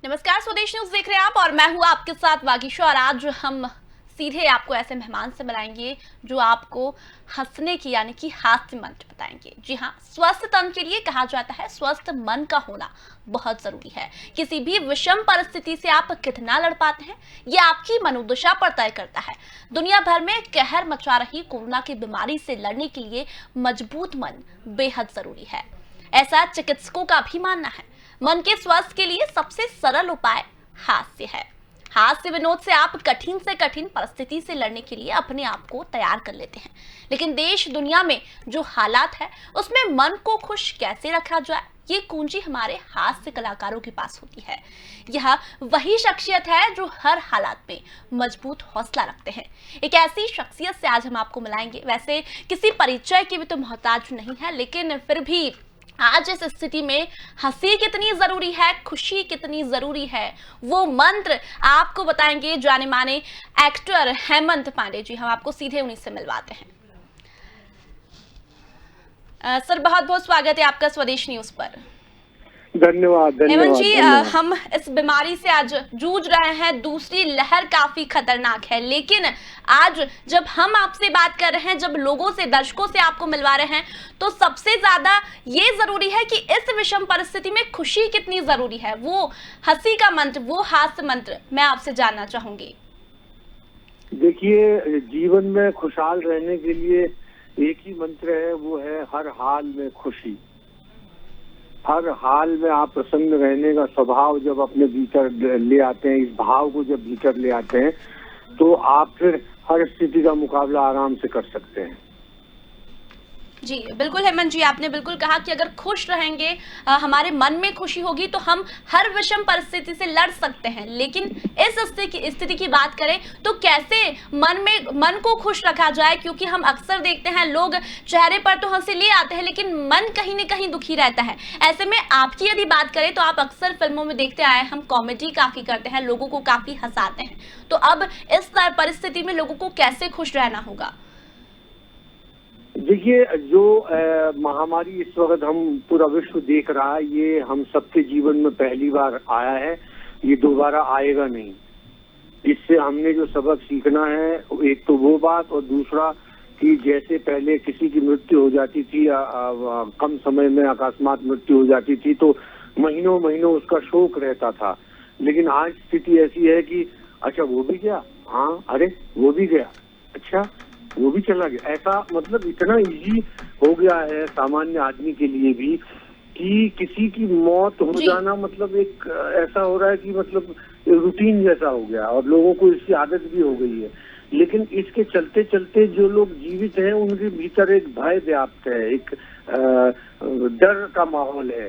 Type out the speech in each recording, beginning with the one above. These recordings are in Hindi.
नमस्कार, स्वदेश न्यूज देख रहे हैं आप और मैं हूं आपके साथ वागीशा। और आज हम सीधे आपको ऐसे मेहमान से मिलाएंगे जो आपको हंसने की यानी कि हास्य मंत्र बताएंगे। जी हाँ, स्वस्थ तन के लिए कहा जाता है स्वस्थ मन का होना बहुत जरूरी है। किसी भी विषम परिस्थिति से आप कितना लड़ पाते हैं ये आपकी मनोदशा पर तय करता है। दुनिया भर में कहर मचा रही कोरोना की बीमारी से लड़ने के लिए मजबूत मन बेहद जरूरी है, ऐसा चिकित्सकों का भी मानना है। मन के स्वास्थ्य के लिए सबसे सरल उपाय हास्य है। हास्य विनोद से आप कठिन से कठिन परिस्थिति से लड़ने के लिए अपने आप को तैयार कर लेते हैं। लेकिन देश दुनिया में जो हालात है उसमें मन को खुश कैसे रखा जाए, ये कुंजी हमारे हास्य कलाकारों के पास होती है। यह वही शख्सियत है जो हर हालात में मजबूत हौसला रखते हैं। एक ऐसी शख्सियत से आज हम आपको मिलाएंगे। वैसे किसी परिचय की भी तो मोहताज नहीं है, लेकिन फिर भी आज इस स्थिति में हंसी कितनी जरूरी है, खुशी कितनी जरूरी है, वो मंत्र आपको बताएंगे जाने माने एक्टर हेमंत पांडे जी। हम आपको सीधे उन्हीं से मिलवाते हैं। सर, बहुत बहुत स्वागत है आपका स्वदेश न्यूज पर। धन्यवाद। हेमंत जी, हम इस बीमारी से आज जूझ रहे हैं। दूसरी लहर काफी खतरनाक है, लेकिन आज जब हम आपसे बात कर रहे हैं, जब लोगों से, दर्शकों से आपको मिलवा रहे हैं, तो सबसे ज्यादा ये जरूरी है कि इस विषम परिस्थिति में खुशी कितनी जरूरी है। वो हंसी का मंत्र, वो हास्य मंत्र मैं आपसे जानना चाहूंगी। देखिए, जीवन में खुशहाल रहने के लिए एक ही मंत्र है, वो है हर हाल में खुशी। हर हाल में आप प्रसन्न रहने का स्वभाव जब अपने भीतर ले आते हैं, इस भाव को जब भीतर ले आते हैं, तो आप फिर हर स्थिति का मुकाबला आराम से कर सकते हैं। जी बिल्कुल हेमंत जी, आपने बिल्कुल कहा कि अगर खुश रहेंगे, हमारे मन में खुशी होगी तो हम हर विषम परिस्थिति से लड़ सकते हैं। लेकिन इस स्थिति की बात करें तो कैसे मन को खुश रखा जाए, क्योंकि हम अक्सर देखते हैं लोग चेहरे पर तो हंसी ले आते हैं लेकिन मन कहीं न कहीं दुखी रहता है। ऐसे में आपकी यदि बात करें तो आप अक्सर फिल्मों में देखते आए, हम कॉमेडी काफी करते हैं, लोगों को काफी हंसाते हैं। तो अब इस परिस्थिति में लोगों को कैसे खुश रहना होगा? देखिए, जो महामारी इस वक्त हम पूरा विश्व देख रहा है, ये हम सबके जीवन में पहली बार आया है, ये दोबारा आएगा नहीं। इससे हमने जो सबक सीखना है, एक तो वो बात, और दूसरा कि जैसे पहले किसी की मृत्यु हो जाती थी, कम समय में अकस्मात मृत्यु हो जाती थी तो महीनों महीनों उसका शोक रहता था। लेकिन आज स्थिति ऐसी है कि अच्छा वो भी गया, हाँ, अरे वो भी गया, अच्छा वो भी चला गया। ऐसा मतलब इतना इजी हो गया है सामान्य आदमी के लिए भी कि किसी की मौत हो जाना मतलब एक ऐसा हो रहा है कि मतलब रूटीन जैसा हो गया, और लोगों को इसकी आदत भी हो गई है। लेकिन इसके चलते चलते जो लोग जीवित हैं उनके भीतर एक भय व्याप्त है, एक डर का माहौल है।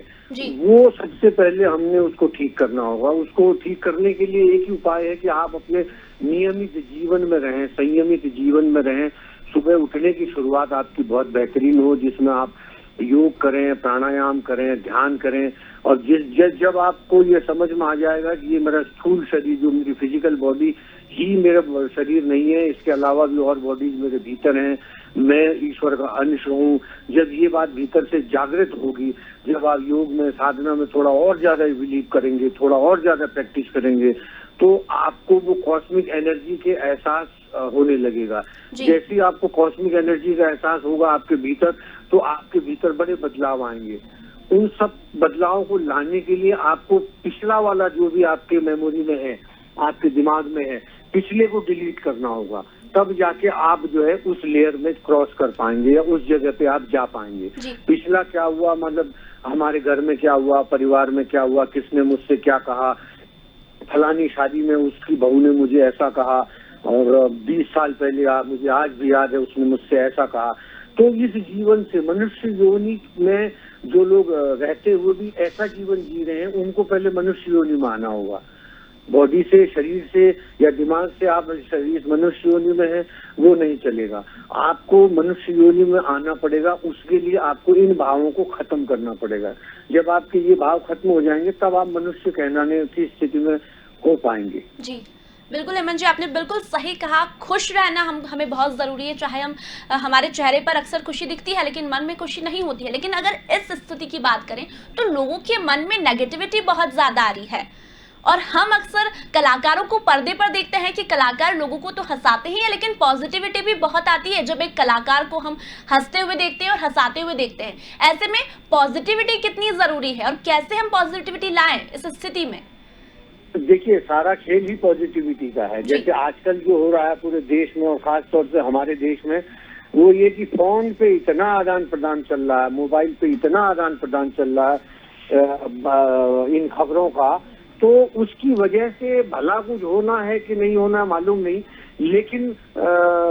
वो सबसे पहले हमने उसको ठीक करना होगा। उसको ठीक करने के लिए एक ही उपाय है कि आप अपने नियमित जीवन में रहें, संयमित जीवन में रहें। सुबह उठने की शुरुआत आपकी बहुत बेहतरीन हो, जिसमें आप योग करें, प्राणायाम करें, ध्यान करें। और जब आपको ये समझ में आ जाएगा कि ये मेरा स्थूल शरीर, जो मेरी फिजिकल बॉडी ही मेरा शरीर नहीं है, इसके अलावा भी और बॉडीज मेरे भीतर हैं, मैं ईश्वर का अंश हूँ, जब ये बात भीतर से जागृत होगी, जब आप योग में, साधना में थोड़ा और ज्यादा बिलीव करेंगे, थोड़ा और ज्यादा प्रैक्टिस करेंगे, तो आपको वो कॉस्मिक एनर्जी के एहसास होने लगेगा। जैसे ही आपको कॉस्मिक एनर्जी का एहसास होगा आपके भीतर, तो आपके भीतर बड़े बदलाव आएंगे। उन सब बदलावों को लाने के लिए आपको पिछला वाला जो भी आपके मेमोरी में है, आपके दिमाग में है, पिछले को डिलीट करना होगा। तब जाके आप जो है उस लेयर में क्रॉस कर पाएंगे या उस जगह पे आप जा पाएंगे। पिछला क्या हुआ, मतलब हमारे घर में क्या हुआ, परिवार में क्या हुआ, किसने मुझसे क्या कहा, फलानी शादी में उसकी बहू ने मुझे ऐसा कहा, और 20 साल पहले मुझे आज भी याद है उसने मुझसे ऐसा कहा। तो इस जीवन से, मनुष्य योनि में जो लोग रहते हुए भी ऐसा जीवन जी रहे हैं, उनको पहले मनुष्य योनि में आना होगा। बॉडी से, शरीर से या दिमाग से आप शरीर मनुष्य योनि में है, वो नहीं चलेगा। आपको मनुष्य योनि में आना पड़ेगा। उसके लिए आपको इन भावों को खत्म करना पड़ेगा। जब आपके ये भाव खत्म हो जाएंगे, तब आप मनुष्य कहलाने की स्थिति में हो पाएंगे। जी बिल्कुल हेमंत जी, आपने बिल्कुल सही कहा। खुश रहना हमें बहुत जरूरी है। चाहे हमारे चेहरे पर अक्सर खुशी दिखती है लेकिन मन में खुशी नहीं होती है। लेकिन अगर इस स्थिति की बात करें तो लोगों के मन में नेगेटिविटी बहुत ज्यादा आ रही है और हम अक्सर कलाकारों को पर्दे पर देखते हैं कि कलाकार लोगों को तो हंसाते ही हैं, लेकिन पॉजिटिविटी भी बहुत आती है जब एक कलाकार को हम हंसते हुए देखते हैं और हंसाते हुए देखते हैं। ऐसे में पॉजिटिविटी कितनी जरूरी है और कैसे हम पॉजिटिविटी लाएं इस स्थिति में? देखिए, सारा खेल ही पॉजिटिविटी का है। जैसे आजकल जो हो रहा है पूरे देश में और खास तौर से हमारे देश में, वो ये कि फोन पे इतना आदान प्रदान चल रहा है, मोबाइल पे इतना आदान प्रदान चल रहा है इन खबरों का, तो उसकी वजह से भला कुछ होना है कि नहीं होना मालूम नहीं, लेकिन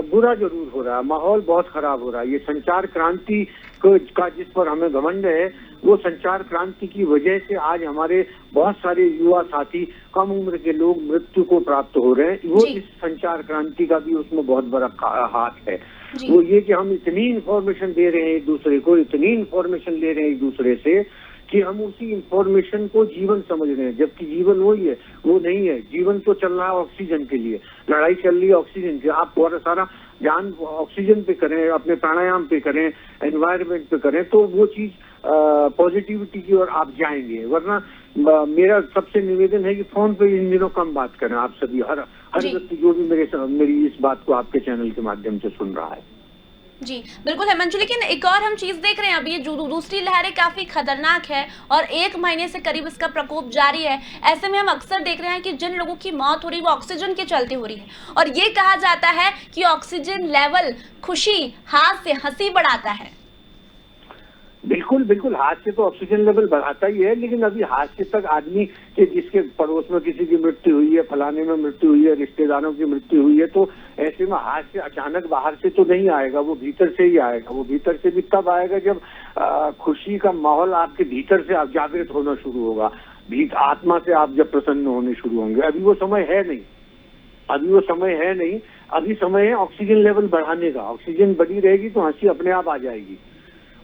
बुरा जरूर हो रहा है। माहौल बहुत खराब हो रहा है। ये संचार क्रांति का जिस पर हमें घमंड है, वो संचार क्रांति की वजह से आज हमारे बहुत सारे युवा साथी, कम उम्र के लोग मृत्यु को प्राप्त हो रहे हैं। वो इस संचार क्रांति का भी उसमें बहुत बड़ा हाथ है। वो ये कि हम इतनी इंफॉर्मेशन दे रहे हैं एक दूसरे को, इतनी इंफॉर्मेशन ले रहे हैं एक दूसरे से कि हम उसी इंफॉर्मेशन को जीवन समझ रहे हैं, जबकि जीवन वही है, वो नहीं है। जीवन तो चल रहा है ऑक्सीजन के लिए, लड़ाई चल रही है ऑक्सीजन की। आप बहुत सारा ध्यान ऑक्सीजन पे करें, अपने प्राणायाम पे करें, एनवायरनमेंट पे करें, तो वो चीज पॉजिटिविटी की ओर आप जाएंगे। वरना मेरा सबसे निवेदन है कि फोन पे इन दिनों कम बात करें आप सभी, हर व्यक्ति जो भी मेरी इस बात को आपके चैनल के माध्यम से सुन रहा है। जी बिल्कुल हेमंत जी, लेकिन एक और हम चीज देख रहे हैं, अभी ये जो दूसरी लहरें काफी खतरनाक है और 1 महीने से करीब इसका प्रकोप जारी है। ऐसे में हम अक्सर देख रहे हैं कि जिन लोगों की मौत हो रही है वो ऑक्सीजन के चलते हो रही है, और ये कहा जाता है कि ऑक्सीजन लेवल खुशी, हास्य, हंसी बढ़ाता है। बिल्कुल बिल्कुल, हास्य तो ऑक्सीजन लेवल बढ़ाता ही है, लेकिन अभी हास्य तक आदमी के जिसके पड़ोस में किसी की मृत्यु हुई है, फलाने में मृत्यु हुई है, रिश्तेदारों की मृत्यु हुई है, तो ऐसे में हास्य अचानक बाहर से तो नहीं आएगा, वो भीतर से ही आएगा। वो भीतर से भी तब आएगा जब खुशी का माहौल आपके भीतर से आप जागृत होना शुरू होगा, आत्मा से आप जब प्रसन्न होने शुरू होंगे। अभी वो समय है नहीं, अभी समय है ऑक्सीजन लेवल बढ़ाने का। ऑक्सीजन बढ़ी रहेगी तो हंसी अपने आप आ जाएगी।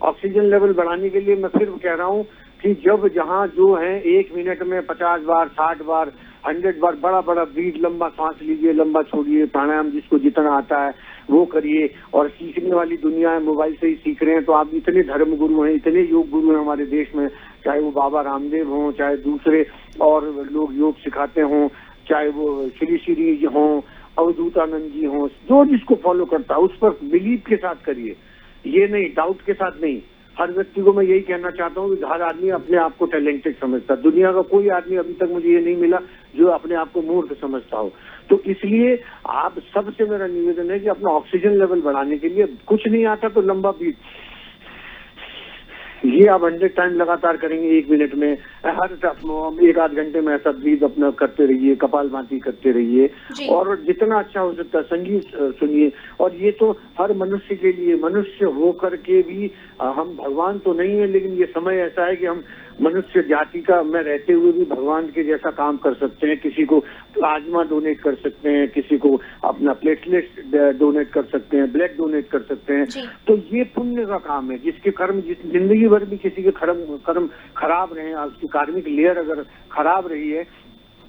ऑक्सीजन लेवल बढ़ाने के लिए मैं फिर कह रहा हूँ कि जब जहाँ जो है 1 मिनट में 50 बार, 60 बार, 100 बार बड़ा बड़ा ब्रीथ, लंबा सांस लीजिए, लंबा छोड़िए, प्राणायाम जिसको जितना आता है वो करिए। और सीखने वाली दुनिया है, मोबाइल से ही सीख रहे हैं, तो आप इतने धर्म गुरु हैं, इतने योग गुरु हैं हमारे देश में, चाहे वो बाबा रामदेव हों, चाहे दूसरे और लोग योग सिखाते हों, चाहे वो श्री श्री हों, अवधूतानंद जी हों, जो जिसको फॉलो करता है उस पर बिलीव के साथ करिए, ये नहीं डाउट के साथ नहीं। हर व्यक्ति को मैं यही कहना चाहता हूँ कि हर आदमी अपने आप को टैलेंटेड समझता है। दुनिया का कोई आदमी अभी तक मुझे ये नहीं मिला जो अपने आप को मूर्ख समझता हो। तो इसलिए आप सबसे मेरा निवेदन है कि अपना ऑक्सीजन लेवल बढ़ाने के लिए कुछ नहीं आता तो लंबा ब्रीथ, ये आप 100 टाइम लगातार करेंगे 1 मिनट में, हर 1-8 घंटे में ऐसा ब्रीथ अपना करते रहिए, कपालभाति करते रहिए, और जितना अच्छा हो सकता है संगीत सुनिए। और ये तो हर मनुष्य के लिए, मनुष्य हो करके भी हम भगवान तो नहीं है, लेकिन ये समय ऐसा है कि हम मनुष्य जाति का में रहते हुए भी भगवान के जैसा काम कर सकते हैं। किसी को प्लाज्मा डोनेट कर सकते हैं, किसी को अपना प्लेटलेट डोनेट कर सकते हैं, ब्लड डोनेट कर सकते हैं। तो ये पुण्य का काम है, जिसके कर्म जिंदगी भर भी किसी के कर्म खराब रहे, उसकी कार्मिक लेयर अगर खराब रही है,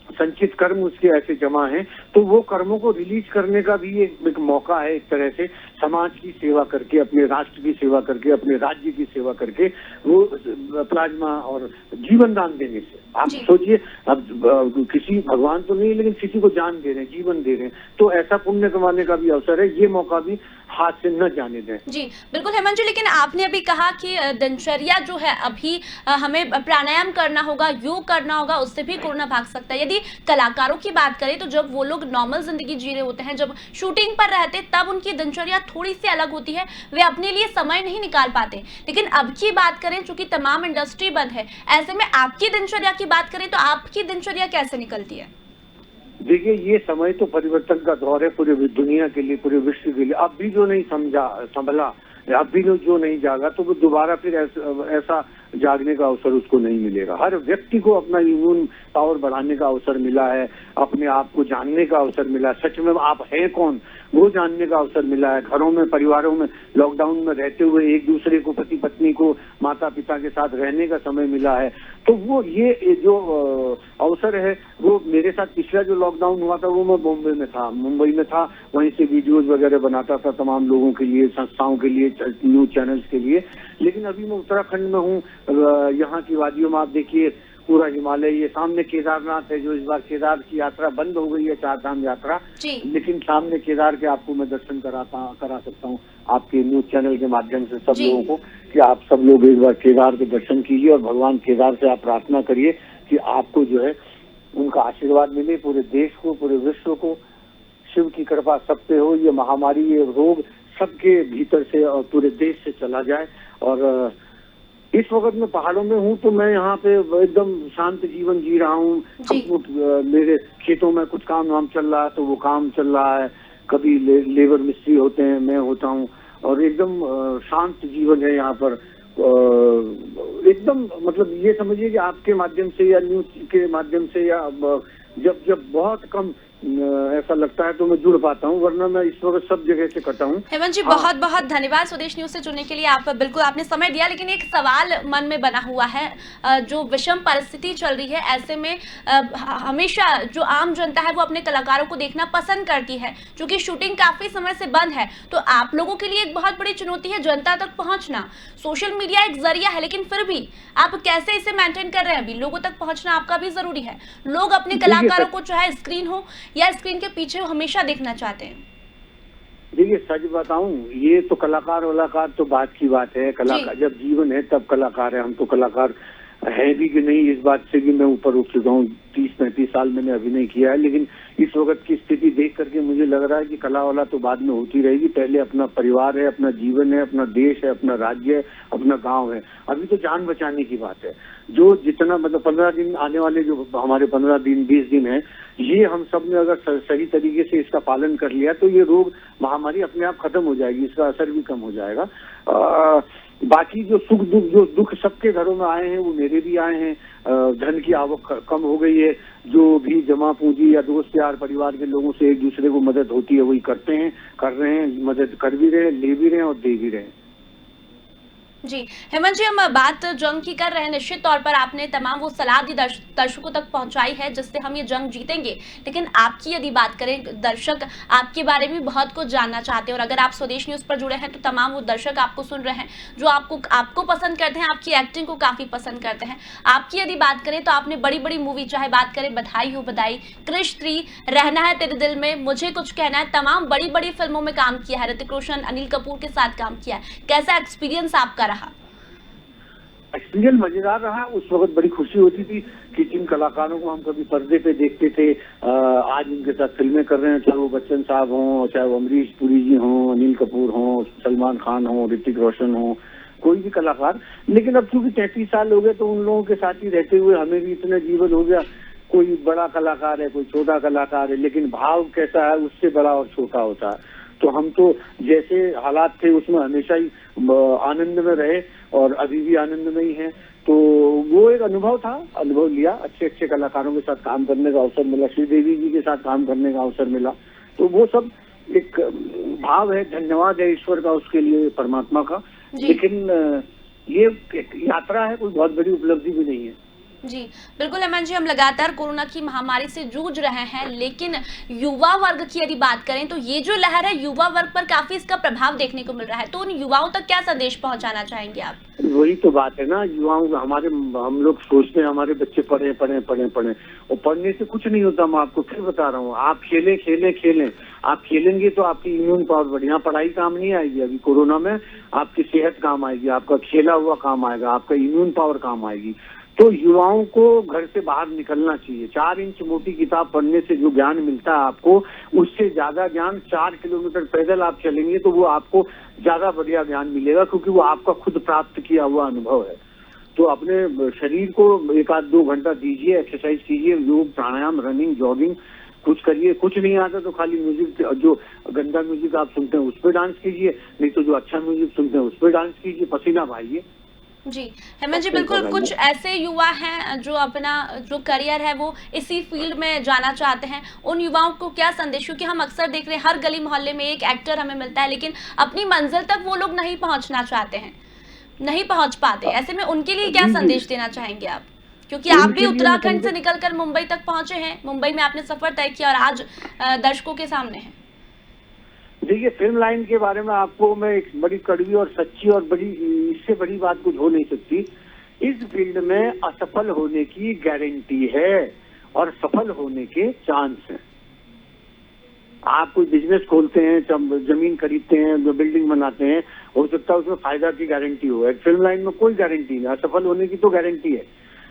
संचित कर्म उसके ऐसे जमा हैं, तो वो कर्मों को रिलीज करने का भी एक मौका है। एक तरह से समाज की सेवा करके, अपने राष्ट्र की सेवा करके, अपने राज्य की सेवा करके, वो प्लाज्मा और जीवन दान देने से आप सोचिए, अब किसी भगवान तो नहीं लेकिन किसी को जान दे रहे हैं, जीवन दे रहे हैं, तो ऐसा पुण्य कमाने का भी अवसर है। ये मौका भी हाथ से न जाने दें। जी बिल्कुल हेमंत जी, लेकिन आपने अभी कहा कि दिनचर्या जो है अभी हमें प्राणायाम करना होगा, योग करना होगा, उससे भी कोरोना भाग सकता है। यदि कलाकारों की बात करें तो जब वो लोग नॉर्मल जिंदगी जी रहे होते हैं, जब शूटिंग पर रहते, तब उनकी दिनचर्या थोड़ी सी अलग होती है, वे अपने लिए समय नहीं निकाल पाते। लेकिन अब की बात करें, चूंकि तमाम इंडस्ट्री बंद है, ऐसे में आपकी दिनचर्या की बात करें तो आपकी दिनचर्या कैसे निकलती है? देखिए, ये समय तो परिवर्तन का दौर है पूरी दुनिया के लिए, पूरे विश्व के लिए। अब भी जो नहीं संभला, अब भी जो नहीं जागा, तो वो दोबारा फिर ऐसा जागने का अवसर उसको नहीं मिलेगा। हर व्यक्ति को अपना इम्यून पावर बढ़ाने का अवसर मिला है, अपने आप को जानने का अवसर मिला है, सच में आप हैं कौन वो जानने का अवसर मिला है। घरों में, परिवारों में लॉकडाउन में रहते हुए एक दूसरे को, पति पत्नी को, माता पिता के साथ रहने का समय मिला है। तो वो ये जो अवसर है, वो मेरे साथ पिछला जो लॉकडाउन हुआ था वो मैं मुंबई में था, वहीं से वीडियोज वगैरह बनाता था तमाम लोगों के लिए, संस्थाओं के लिए, न्यूज चैनल्स के लिए। लेकिन अभी मैं उत्तराखंड में हूँ, यहाँ की वादियों में आप देखिए पूरा हिमालय, ये सामने केदारनाथ है जो इस बार केदार की यात्रा बंद हो गई है, 4 धाम यात्रा, लेकिन सामने केदार के आपको मैं दर्शन करा सकता हूँ आपके न्यूज चैनल के माध्यम से सब लोगों को, कि आप सब लोग एक बार केदार के दर्शन कीजिए और भगवान केदार से आप प्रार्थना करिए कि आपको जो है उनका आशीर्वाद मिले, पूरे देश को, पूरे विश्व को शिव की कृपा सब पे हो, ये महामारी, ये रोग सबके भीतर से और पूरे देश से चला जाए। और इस वक्त मैं पहाड़ों में हूँ तो मैं यहाँ पे एकदम शांत जीवन जी रहा हूँ। मेरे खेतों में कुछ काम वाम चल रहा है तो वो काम चल रहा है, कभी लेबर मिस्त्री होते हैं, मैं होता हूँ, और एकदम शांत जीवन है यहाँ पर। एकदम मतलब ये समझिए कि आपके माध्यम से या न्यूज के माध्यम से या जब बहुत कम ऐसा लगता है तो मैं जुड़ पाता हूँ, वरना मैं इस वक्त सब जगह से कटा हूँ। हेमंत जी, बहुत बहुत धन्यवाद स्वदेश न्यूज से जुड़ने के लिए। आप बिल्कुल आपने समय दिया, लेकिन एक सवाल मन में बना हुआ है, जो विषम परिस्थिति चल रही है ऐसे में हमेशा जो आम जनता है वो अपने कलाकारों को देखना पसंद करती है, क्योंकि शूटिंग काफी समय से बंद है। तो आप लोगों के लिए एक बहुत बड़ी चुनौती है जनता तक पहुंचना। सोशल मीडिया एक जरिया है, लेकिन फिर भी आप कैसे इसे मेंटेन कर रहे हैं? अभी लोगों तक पहुंचना आपका भी जरूरी है। लोग अपने कलाकारों को चाहे स्क्रीन हो या स्क्रीन के पीछे हमेशा देखना चाहते हैं। देखिए सच बताऊं, ये तो कलाकार तो बात की बात है। कलाकार जब जीवन है तब कलाकार है। हम तो कलाकार है भी कि नहीं, इस बात से भी मैं ऊपर उठ चुका हूँ। 30-35 साल मैंने अभिनय किया है, लेकिन इस वक्त की स्थिति देख करके मुझे लग रहा है कि कला वाला तो बाद में होती रहेगी। पहले अपना परिवार है, अपना जीवन है, अपना देश है, अपना राज्य है, अपना गांव है। अभी तो जान बचाने की बात है। जो जितना मतलब 15 दिन आने वाले, जो हमारे 15 दिन 20 दिन है, ये हम सब ने अगर सही तरीके से इसका पालन कर लिया तो ये रोग महामारी अपने आप खत्म हो जाएगी, इसका असर भी कम हो जाएगा। बाकी जो सुख दुख, जो दुख सबके घरों में आए हैं वो मेरे भी आए हैं। धन की आवक कम हो गई है, जो भी जमा पूंजी या दोस्त यार परिवार के लोगों से एक दूसरे को मदद होती है वही करते हैं, कर रहे हैं, मदद कर भी रहे हैं, ले भी रहे हैं और दे भी रहे हैं। जी हेमंत जी, हम बात जंग की कर रहे हैं। निश्चित तौर पर आपने तमाम वो सलाह दी दर्शकों तक पहुंचाई है जिससे हम ये जंग जीतेंगे, लेकिन आपकी यदि बात करें, दर्शक आपके बारे में बहुत कुछ जानना चाहते हैं, और अगर आप स्वदेश न्यूज पर जुड़े हैं तो तमाम वो दर्शक आपको सुन रहे हैं जो आपको पसंद करते हैं, आपकी एक्टिंग को काफी पसंद करते हैं। आपकी यदि बात करें तो आपने बड़ी बड़ी मूवी, चाहे बात करें बधाई हो बधाई, क्रिश 3, रहना है तेरे दिल में, मुझे कुछ कहना है, तमाम बड़ी बड़ी फिल्मों में काम किया है, ऋतिक रोशन, अनिल कपूर के साथ काम किया है। कैसा एक्सपीरियंस आपका रहा? एक्सपीरियंस मजेदार रहा। उस वक्त बड़ी खुशी होती थी कि जिन कलाकारों को हम कभी पर्दे पे देखते थे, आज उनके साथ फिल्में कर रहे हैं, चाहे वो बच्चन साहब हों, चाहे वो अमरीश पुरी जी हों, अनिल कपूर हों, सलमान खान हों, ऋतिक रोशन हों, कोई भी कलाकार। लेकिन अब चूंकि 33 साल हो गए तो उन लोगों के साथ ही रहते हुए हमें भी इतना जीवन हो गया। कोई बड़ा कलाकार है, कोई छोटा कलाकार है, लेकिन भाव कैसा है उससे बड़ा और छोटा होता है। तो हम तो जैसे हालात थे उसमें हमेशा ही आनंद में रहे और अभी भी आनंद में ही हैं। तो वो एक अनुभव था, अनुभव लिया, अच्छे अच्छे कलाकारों के साथ काम करने का अवसर मिला, श्रीदेवी जी के साथ काम करने का अवसर मिला। तो वो सब एक भाव है, धन्यवाद है ईश्वर का उसके लिए, परमात्मा का। लेकिन ये एक यात्रा है, कोई बहुत बड़ी उपलब्धि भी नहीं है। जी बिल्कुल हेमंत जी, हम लगातार कोरोना की महामारी से जूझ रहे हैं, लेकिन युवा वर्ग की यदि बात करें तो ये जो लहर है युवा वर्ग पर काफी इसका प्रभाव देखने को मिल रहा है। तो उन युवाओं तक क्या संदेश पहुंचाना चाहेंगे आप? वही तो बात है ना, युवाओं को हम लोग सोचते हैं हमारे बच्चे पढ़े पढ़े पढ़े पढ़े, और पढ़ने से कुछ नहीं होता। मैं आपको फिर बता रहा हूँ, आप खेलें खेलें खेलें, आप खेलेंगे तो आपकी इम्यून पावर बढ़िया, पढ़ाई काम नहीं आएगी। अभी कोरोना में आपकी सेहत काम आएगी, आपका खेला हुआ काम आएगा, आपका इम्यून पावर काम आएगी। तो युवाओं को घर से बाहर निकलना चाहिए। 4 इंच मोटी किताब पढ़ने से जो ज्ञान मिलता है आपको, उससे ज्यादा ज्ञान 4 किलोमीटर पैदल आप चलेंगे तो वो आपको ज्यादा बढ़िया ज्ञान मिलेगा, क्योंकि वो आपका खुद प्राप्त किया हुआ अनुभव है। तो अपने शरीर को 1-2 घंटा दीजिए, एक्सरसाइज कीजिए, योग, प्राणायाम, रनिंग, जॉगिंग कुछ करिए। कुछ नहीं आता तो खाली म्यूजिक, जो गंदा म्यूजिक आप सुनते हैं उस पर डांस कीजिए, नहीं तो जो अच्छा म्यूजिक सुनते हैं उस पर डांस कीजिए, पसीना बहाइए। जी हेमंत जी, बिल्कुल कुछ ऐसे युवा हैं जो अपना जो करियर है वो इसी फील्ड में जाना चाहते हैं, उन युवाओं को क्या संदेश? क्योंकि हम अक्सर देख रहे हैं हर गली मोहल्ले में एक एक्टर हमें मिलता है, लेकिन अपनी मंजिल तक वो लोग नहीं पहुंचना चाहते हैं, नहीं पहुंच पाते। ऐसे में उनके लिए क्या संदेश देना चाहेंगे आप? क्योंकि आप भी उत्तराखंड से निकलकर मुंबई तक पहुंचे हैं, मुंबई में आपने सफर तय किया और आज दर्शकों के सामने है। देखिए, फिल्म लाइन के बारे में आपको मैं एक बड़ी कड़वी और सच्ची और बड़ी, इससे बड़ी बात कुछ हो नहीं सकती। इस फील्ड में असफल होने की गारंटी है और सफल होने के चांस है। आप कोई बिजनेस खोलते हैं, जमीन खरीदते हैं, जो बिल्डिंग बनाते हैं, हो सकता है उसमें फायदा की गारंटी हो। एक फिल्म लाइन में कोई गारंटी नहीं, असफल होने की तो गारंटी है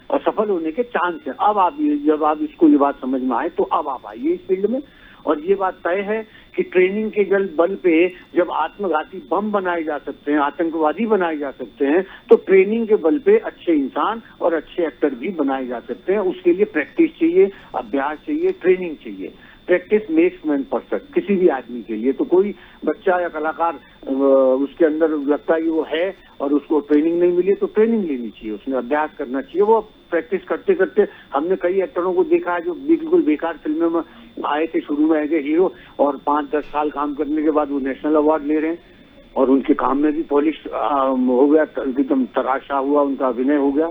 और सफल होने के चांस है। अब आप जब आप इसको ये बात समझ में आए तो अब आप आइए इस फील्ड में। और ये बात तय है कि ट्रेनिंग के बल पे जब आत्मघाती बम बनाए जा सकते हैं, आतंकवादी बनाए जा सकते हैं, तो ट्रेनिंग के बल पे अच्छे इंसान और अच्छे एक्टर भी बनाए जा सकते हैं। उसके लिए प्रैक्टिस चाहिए, अभ्यास चाहिए, ट्रेनिंग चाहिए। प्रैक्टिस मेक्स मैन परफेक्ट किसी भी आदमी के लिए। तो कोई बच्चा या कलाकार उसके अंदर लगता है कि वो है और उसको ट्रेनिंग नहीं मिली तो ट्रेनिंग लेनी चाहिए, उसने अभ्यास करना चाहिए। वो प्रैक्टिस करते करते हमने कई एक्टरों को देखा है जो बिल्कुल बेकार फिल्मों में आए थे शुरू में एज ए हीरो और 5-10 साल काम करने के बाद वो नेशनल अवार्ड ले रहे हैं और उनके काम में भी पॉलिश हो गया, एकदम तराशा हुआ, उनका अभिनय हो गया।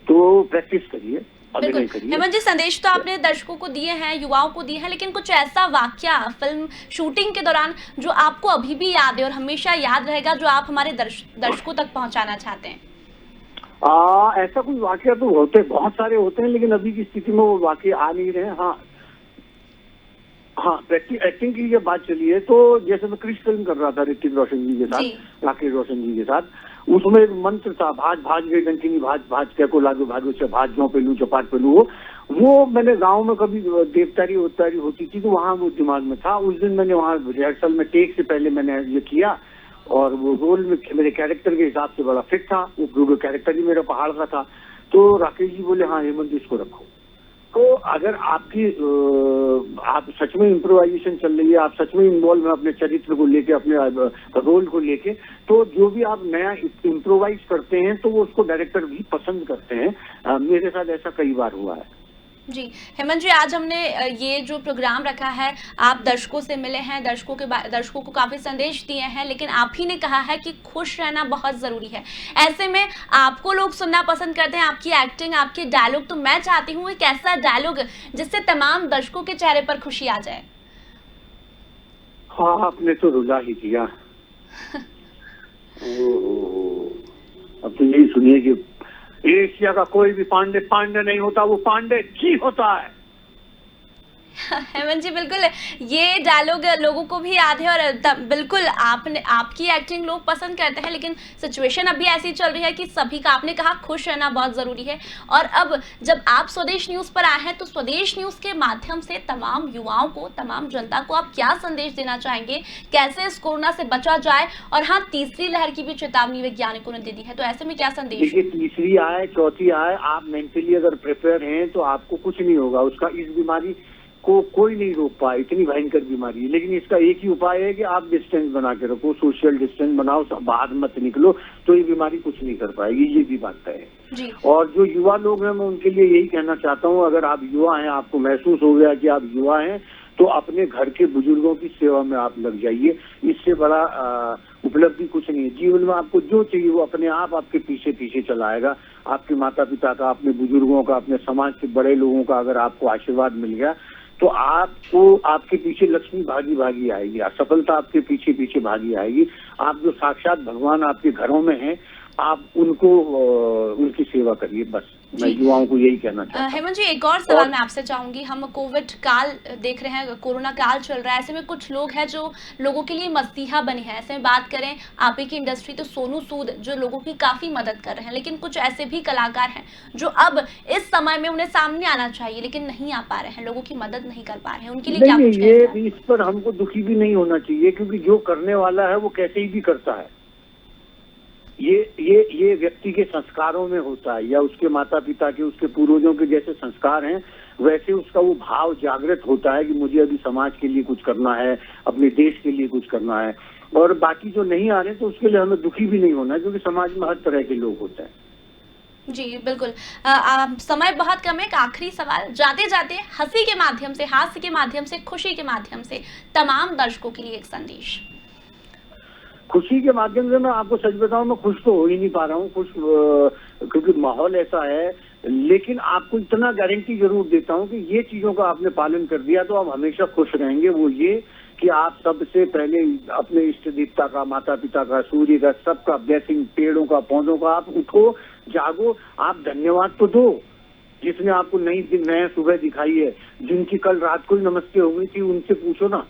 तो प्रैक्टिस करिए, बिल्कुल। हेमंत जी, संदेश तो आपने दर्शकों को दिए हैं, युवाओं को दिए हैं, लेकिन कुछ ऐसा वाकया फिल्म शूटिंग के दौरान जो आपको अभी भी याद है और हमेशा याद रहेगा, जो आप हमारे दर्शकों तक पहुंचाना चाहते हैं? ऐसा कोई वाकया तो होते बहुत सारे होते हैं, लेकिन अभी की स्थिति में वो वाकये आ नहीं रहे। हाँ, एक्टिंग की जब बात चली है तो जैसे मैं क्रिश फिल्म कर रहा था ऋतिक रोशन जी के साथ, राकेश रोशन जी के साथ, उसमें एक मंत्र था, भाज भाज गए डंकिनी भाज भाज क्या को लागू भागो से भाज जाओ पेलू चपाट पेलू। वो मैंने गांव में कभी देवतारी उतारी होती थी तो वहां वो दिमाग में था। उस दिन मैंने वहां रिहर्सल में टेक से पहले मैंने ये किया और वो रोल में मेरे कैरेक्टर के हिसाब से बड़ा फिट था। वो कैरेक्टर ही मेरा पहाड़ का था। तो राकेश जी बोले हाँ हेमंत इसको रखो। तो अगर आप सच में इम्प्रोवाइजेशन चल रही है, आप सच में इन्वॉल्व हैं अपने चरित्र को लेके, अपने रोल को लेके, तो जो भी आप नया इम्प्रोवाइज करते हैं तो वो उसको डायरेक्टर भी पसंद करते हैं। मेरे साथ ऐसा कई बार हुआ है। जी हेमंत जी, आज हमने ये जो प्रोग्राम रखा है, आप दर्शकों से मिले हैं, दर्शकों को काफी संदेश दिए हैं, लेकिन आप ही ने कहा है कि खुश रहना बहुत जरूरी है। ऐसे में आपको लोग सुनना पसंद करते हैं, आपकी एक्टिंग, आपके डायलॉग, तो मैं चाहती हूँ एक ऐसा डायलॉग जिससे तमाम दर्शकों के चेहरे पर खुशी आ जाए। हाँ, आपने तो रुला ही दिया। अब तो यही सुनिए कि एशिया का कोई भी पांडे पांडे नहीं होता, वो पांडे जी होता है। हेमंत जी, बिल्कुल ये डायलॉग लोगों को भी याद है और बिल्कुल आपकी एक्टिंग लोग पसंद करते हैं, लेकिन सिचुएशन अभी ऐसी चल रही है कि सभी का, आपने कहा, खुश रहना बहुत जरूरी है। और अब जब आप स्वदेश न्यूज पर आए हैं तो स्वदेश न्यूज के माध्यम से तमाम युवाओं को, तमाम जनता को आप क्या संदेश देना चाहेंगे, कैसे इस कोरोना से बचा जाए? और हाँ, तीसरी लहर की भी चेतावनी वैज्ञानिकों ने दे दी है, तो ऐसे में क्या संदेश? देखिए, तीसरी आए चौथी आए, आप मेंटली अगर प्रिपेयर हैं तो आपको कुछ नहीं होगा। उसका, इस बीमारी को कोई नहीं रोक पाए, इतनी भयंकर बीमारी है। लेकिन इसका एक ही उपाय है कि आप डिस्टेंस बना के रखो, सोशल डिस्टेंस बनाओ, बाहर मत निकलो, तो ये बीमारी कुछ नहीं कर पाएगी। ये भी बात है। और जो युवा लोग हैं, मैं उनके लिए यही कहना चाहता हूँ, अगर आप युवा हैं, आपको महसूस हो गया कि आप युवा हैं, तो अपने घर के बुजुर्गों की सेवा में आप लग जाइए। इससे बड़ा उपलब्धि कुछ नहीं है जीवन में। आपको जो चाहिए वो अपने आप आपके पीछे पीछे चलाएगा। आपके माता पिता का, अपने बुजुर्गों का, अपने समाज के बड़े लोगों का अगर आपको आशीर्वाद मिल गया तो आपको, आपके पीछे लक्ष्मी भागी भागी आएगी, सफलता आपके पीछे पीछे भागी आएगी। आप जो साक्षात भगवान आपके घरों में हैं, आप उनको उनकी सेवा करिए। बस मैं युवाओं को यही कहना चाहता हूं। हेमंत जी, एक और सवाल मैं आपसे चाहूंगी। हम कोविड काल देख रहे हैं, कोरोना काल चल रहा है, ऐसे में कुछ लोग हैं जो लोगों के लिए मसीहा बने हैं। ऐसे में बात करें आप ही की इंडस्ट्री तो सोनू सूद जो लोगों की काफी मदद कर रहे हैं, लेकिन कुछ ऐसे भी कलाकार हैं जो अब इस समय में उन्हें सामने आना चाहिए लेकिन नहीं आ पा रहे हैं, लोगों की मदद नहीं कर पा रहे हैं, उनके लिए क्या कुछ ये भी, इस पर हमको दुखी भी नहीं होना चाहिए, क्योंकि जो करने वाला है वो कैसे ही भी करता है। ये व्यक्ति के संस्कारों में होता है, या उसके माता पिता के, उसके पूर्वजों के जैसे संस्कार हैं वैसे उसका वो भाव जागृत होता है कि मुझे अभी समाज के लिए कुछ करना है, अपने देश के लिए कुछ करना है। और बाकी जो नहीं आ रहे तो उसके लिए हमें दुखी भी नहीं होना है, क्योंकि समाज में हर तरह के लोग होते हैं। जी बिल्कुल। समय बहुत कम है, एक आखिरी सवाल, जाते जाते हंसी के माध्यम से, हास्य के माध्यम से, खुशी के माध्यम से तमाम दर्शकों के लिए एक संदेश। खुशी के माध्यम से मैं आपको सच बताऊं, मैं खुश तो हो ही नहीं पा रहा हूँ, खुश क्योंकि माहौल ऐसा है। लेकिन आपको इतना गारंटी जरूर देता हूँ कि ये चीजों का आपने पालन कर दिया तो आप हमेशा खुश रहेंगे। वो ये कि आप सबसे पहले अपने इष्ट देवता का, माता पिता का, सूर्य का, सबका ब्लेसिंग, पेड़ों का, पौधों का, आप उठो, जागो, आप धन्यवाद तो दो जिसने आपको नई सुबह दिखाई है। जिनकी कल रात को ही नमस्ते हो गई थी उनसे पूछो ना,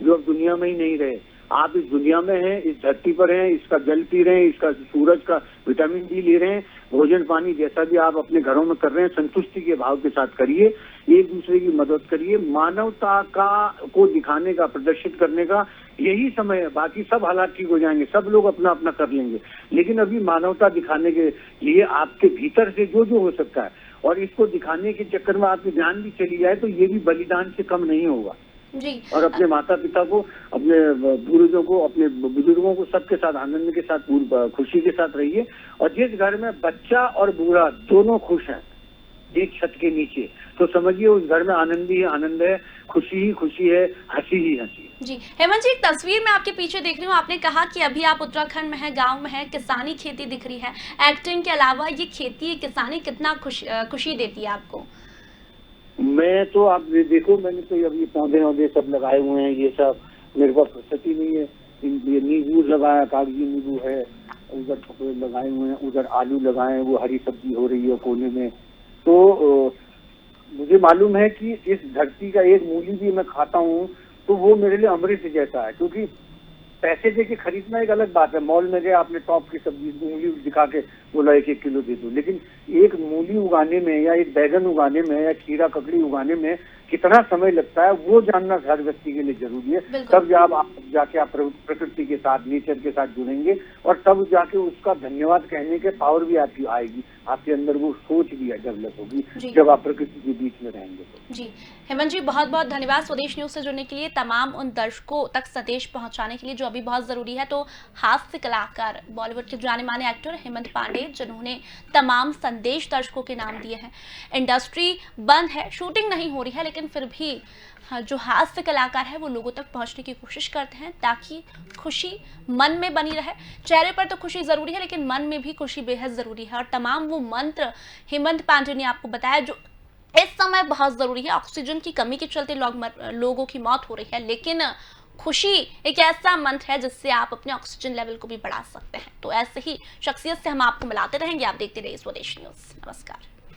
जो अब दुनिया में ही नहीं रहे। आप इस दुनिया में हैं, इस धरती पर हैं, इसका जल पी रहे हैं, इसका सूरज का विटामिन डी ले रहे हैं, भोजन पानी जैसा भी आप अपने घरों में कर रहे हैं, संतुष्टि के भाव के साथ करिए, एक दूसरे की मदद करिए। मानवता का को दिखाने का, प्रदर्शित करने का यही समय है। बाकी सब हालात ठीक हो जाएंगे, सब लोग अपना अपना कर लेंगे, लेकिन अभी मानवता दिखाने के लिए आपके भीतर से जो जो हो सकता है, और इसको दिखाने के चक्कर में आपकी जान भी चली जाए तो ये भी बलिदान से कम नहीं होगा जी। और अपने माता पिता को, अपने पूर्वजों को, अपने बुजुर्गों को, सबके साथ आनंद के साथ, खुशी के साथ रहिए। और जिस घर में बच्चा और बूढ़ा दोनों खुश हैं एक छत के नीचे, तो समझिए उस घर में आनंद ही आनंद है, खुशी ही खुशी है, हंसी ही हंसी है। जी हेमंत जी, एक तस्वीर मैं आपके पीछे देख रही हूँ, आपने कहा कि अभी आप उत्तराखंड में हैं, गांव में हैं, किसानी खेती दिख रही है। एक्टिंग के अलावा ये खेती किसानी कितना खुशी देती है आपको? मैं तो आप देखो, मैंने तो अभी पौधे वौधे सब लगाए हुए हैं, ये सब मेरे पास फुर्सत नहीं है। ये नींबू लगाया, कागजी नींबू है, उधर पपड़े लगाए हुए हैं, उधर आलू लगाए हैं, वो हरी सब्जी हो रही है कोने में। तो मुझे मालूम है कि इस धरती का एक मूली भी मैं खाता हूँ तो वो मेरे लिए अमृत जैसा है, क्योंकि पैसे दे के खरीदना एक अलग बात है। मॉल में गए, आपने टॉप की सब्जी मूली दिखा के बोला 1-1 किलो दे दो, लेकिन एक मूली उगाने में या एक बैगन उगाने में या खीरा ककड़ी उगाने में कितना समय लगता है वो जानना हर व्यक्ति के लिए जरूरी है। तब जब आप जाके आप प्रकृति के साथ, नेचर के साथ जुड़ेंगे और तब जाके उसका धन्यवाद कहने के पावर भी आपकी आएगी, आपके अंदर वो सोच भी डेवलप होगी जब आप प्रकृति के बीच में रहेंगे तो। जी हेमंत जी, बहुत बहुत धन्यवाद स्वदेश न्यूज से जुड़ने के लिए, तमाम उन दर्शकों तक संदेश पहुंचाने के लिए जो अभी बहुत जरूरी है। तो हास्य कलाकार, बॉलीवुड के जाने माने एक्टर हेमंत पांडे, जिन्होंने तमाम संदेश दर्शकों के नाम दिए हैं। इंडस्ट्री बंद है, शूटिंग नहीं हो रही है, लेकिन फिर भी जो हास्य कलाकार है वो लोगों तक पहुंचने की कोशिश करते हैं ताकि खुशी मन में बनी रहे। चेहरे पर तो खुशी जरूरी है, लेकिन मन में भी खुशी बेहद जरूरी है। और तमाम वो मंत्र हेमंत पांडे ने आपको बताया जो इस समय बहुत जरूरी है। ऑक्सीजन की कमी के चलते लोगों की मौत हो रही है, लेकिन खुशी एक ऐसा मंत्र है जिससे आप अपने ऑक्सीजन लेवल को भी बढ़ा सकते हैं। तो ऐसे ही शख्सियत से हम आपको मिलाते रहेंगे। आप देखते रहिए स्वदेश न्यूज। नमस्कार।